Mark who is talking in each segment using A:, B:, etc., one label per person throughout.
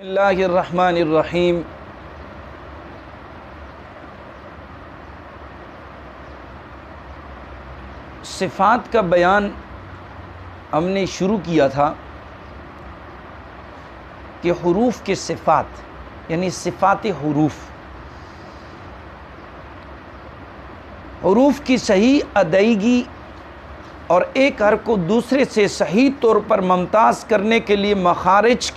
A: اللہ الرحمن الرحیم۔ صفات کا بیان ہم نے شروع کیا تھا کہ حروف کے صفات یعنی صفات حروف کی صحیح ادائیگی اور ایک حرف کو دوسرے سے صحیح طور پر ممتاز کرنے کے لیے مخارج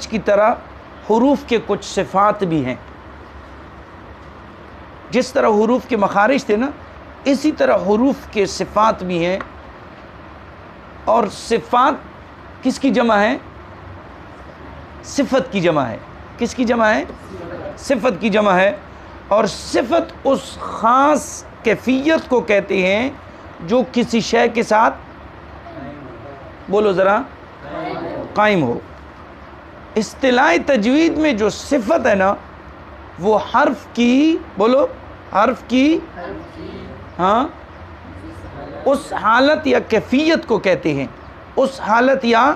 A: کی طرح حروف کے کچھ صفات بھی ہیں۔ جس طرح حروف کے مخارج تھے نا، اسی طرح حروف کے صفات بھی ہیں۔ اور صفات کس کی جمع ہے؟ صفت کی جمع ہے۔ کس کی جمع ہے؟ صفت کی جمع ہے۔ اور صفت اس خاص کیفیت کو کہتے ہیں جو کسی شے کے ساتھ بولو ذرا قائم ہو۔ اصطلاح تجوید میں جو صفت ہے نا، وہ حرف کی ہاں اس حالت یا کیفیت کو کہتے ہیں۔ اس حالت یا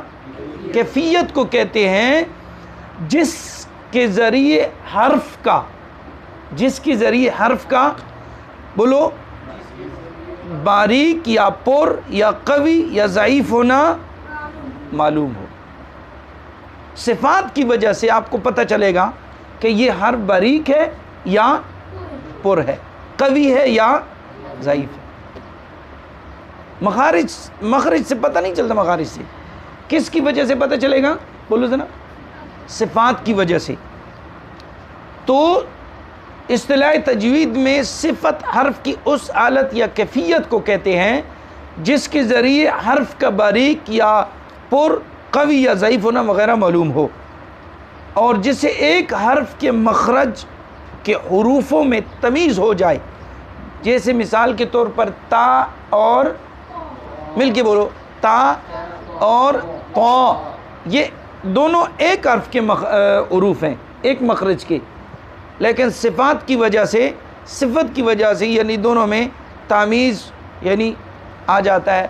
A: کیفیت کو کہتے ہیں جس کے ذریعے حرف کا بولو باریک یا پر یا قوی یا ضعیف ہونا معلوم ہو۔ صفات کی وجہ سے آپ کو پتہ چلے گا کہ یہ حرف باریک ہے یا پر ہے، قوی ہے یا ضعیف ہے۔ مخرج سے پتہ نہیں چلتا۔ مخارج سے کس کی وجہ سے پتہ چلے گا؟ بولو ذرا۔ صفات کی وجہ سے۔ تو اصطلاح تجوید میں صفت حرف کی اس حالت یا کیفیت کو کہتے ہیں جس کے ذریعے حرف کا باریک یا پر، قوی یا ضعیف ہونا وغیرہ معلوم ہو، اور جسے ایک حرف کے مخرج کے حروفوں میں تمیز ہو جائے۔ جیسے مثال کے طور پر تا اور مل کے بولو، تا اور قا، یہ دونوں ایک حرف کے حروف ہیں، ایک مخرج کے، لیکن صفت کی وجہ سے یعنی دونوں میں تمیز یعنی آ جاتا ہے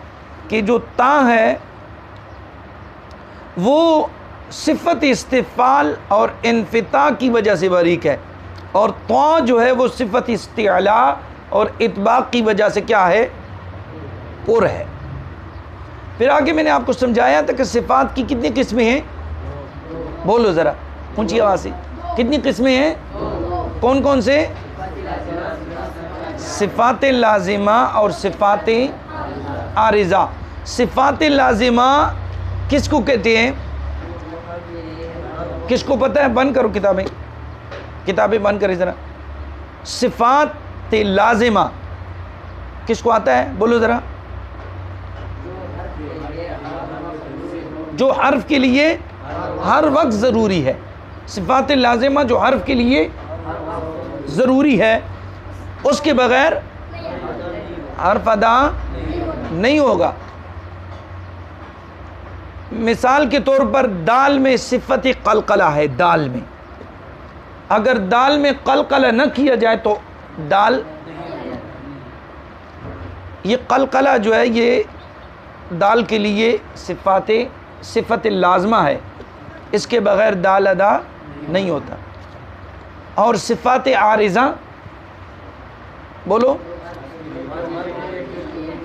A: کہ جو تا ہے وہ صفت استفعال اور انفتاح کی وجہ سے باریک ہے، اور طا جو ہے وہ صفت استعلاء اور اطباق کی وجہ سے کیا ہے؟ پر ہے۔ پھر آگے میں نے آپ کو سمجھایا تھا کہ صفات کی کتنی قسمیں ہیں؟ بولو ذرا اونچی آواز سے، کتنی قسمیں ہیں؟ کون کون سے؟ صفات لازمہ اور صفات عارضہ۔ صفات لازمہ کس کو کہتے ہیں؟ کس کو پتہ ہے؟ بند کرو کتابیں بند کریں ذرا۔ صفات لازمہ کس کو آتا ہے؟ بولو ذرا۔ جو حرف کے لیے ہر وقت ضروری ہے۔ صفات لازمہ جو حرف کے لیے ضروری ہے، اس کے بغیر حرف ادا نہیں ہوگا۔ مثال کے طور پر دال میں صفت قلقلہ ہے۔ دال میں اگر دال میں قلقلہ نہ کیا جائے تو دال، یہ قلقلہ جو ہے یہ دال کے لیے صفت لازمہ ہے، اس کے بغیر دال ادا نہیں ہوتا۔ اور صفات عارضہ بولو،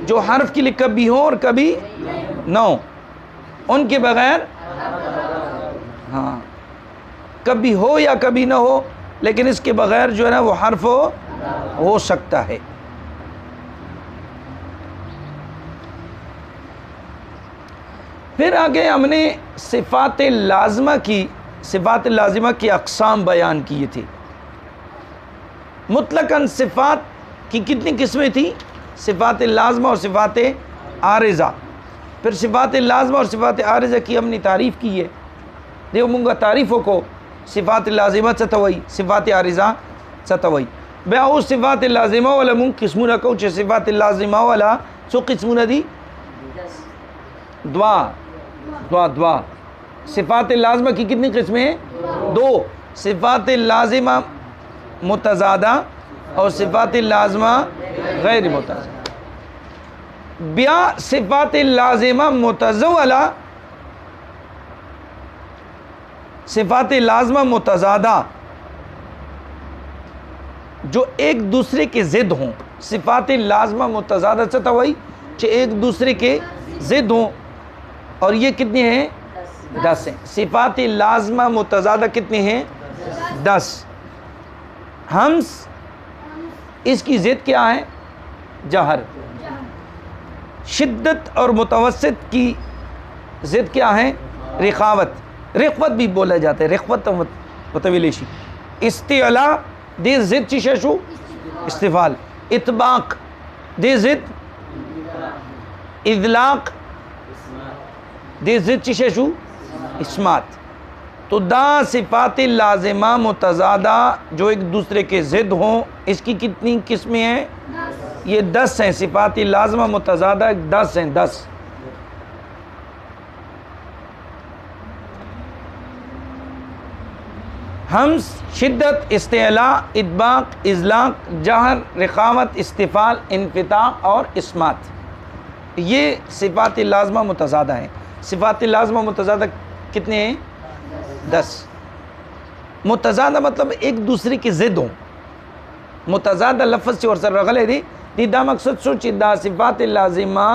A: جو حرف کے لیے کبھی ہو اور کبھی نہ ہو، ان کے بغیر کبھی ہو یا کبھی نہ ہو، لیکن اس کے بغیر جو ہے نا وہ حرف ہو سکتا ہے۔ پھر آگے ہم نے صفات لازمہ کی اقسام بیان کیے تھے۔ مطلقاً صفات کی کتنی قسمیں تھیں؟ صفات لازمہ اور صفات عارضہ۔ پھر صفات لازمہ اور صفات عارضہ کی ہم نے تعریف کی ہے۔ دیکھو منگا تعریفوں کو صفات لازمہ ستوئی، صفات عارضہ ستوئی۔ بیاو صفات لازمہ والا منگ قسمونہ کو چھے صفات لازمہ والا سو قسمونہ دی دعا۔ صفات لازمہ کی کتنی قسمیں ہیں؟ دو۔ صفات لازمہ متضادہ اور صفات لازمہ غیر متضادہ۔ بیا صفات لازمہ متزولہ صفات لازمہ متضادہ جو ایک دوسرے کے ضد ہوں. صفات لازمہ متضادہ سے تو وہی کہ ایک دوسرے کے ضد ہوں, اور یہ کتنے ہیں؟ 10 ہیں. صفات لازمہ متضادہ کتنے ہیں؟ 10. ہمس اس کی ضد کیا ہے؟ جہر. شدت اور متوسط کی ضد کیا ہے؟ رخاوت. رخوت بھی بولا جاتا ہے, رخوت متولیشی. استعلاء دے ضد چیشہ شو استفال. اطباق دے ضد اذلاق دے ضد چیشہ شو اسمات. تو دا صفات لازمہ متضادہ جو ایک دوسرے کے ضد ہوں, اس کی کتنی قسمیں ہیں؟ یہ 10 ہیں. صفات لازمہ متضادہ 10 ہیں. 10. ہمس, شدت, استعلاء, اطباق, اذلاق, جہر, رخاوت, استفال, انفتاح اور اسمات, یہ صفات لازمہ متضادہ ہیں. صفات لازمہ متضادہ کتنے ہیں؟ 10. متضادہ مطلب ایک دوسرے کی ضد ہوں. متضادہ لفظ سے اور سر رغلے دی دا مقصد سو چی دا صفات لازمہ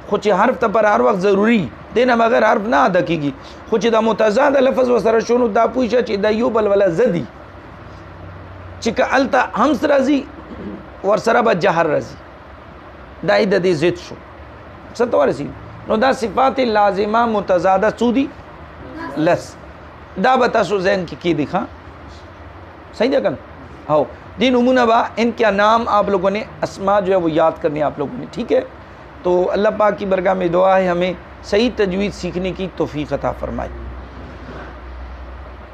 A: خوچی حرف تا پر ہر وقت ضروری دینا مگر حرف نہ ادا کی گی. خوچی دا متضادہ لفظ و سر شونو دا پوچھا چی دا یو بل ولا زدی چکا علتا ہمس رضی ور سر با جہر رضی دا دا دی ضد شو ستوار رسی. نو دا صفات لازمہ متضادہ سودی لس دا بتا سو ذہن کی دکھا صحیح دیکھا نا. ہاو دین نمونہ با ان کا نام آپ لوگوں نے اسماء جو ہے وہ یاد کرنے آپ لوگوں نے, ٹھیک ہے. تو اللہ پاک کی برگاہ میں دعا ہے ہمیں صحیح تجوید سیکھنے کی توفیق عطا فرمائے.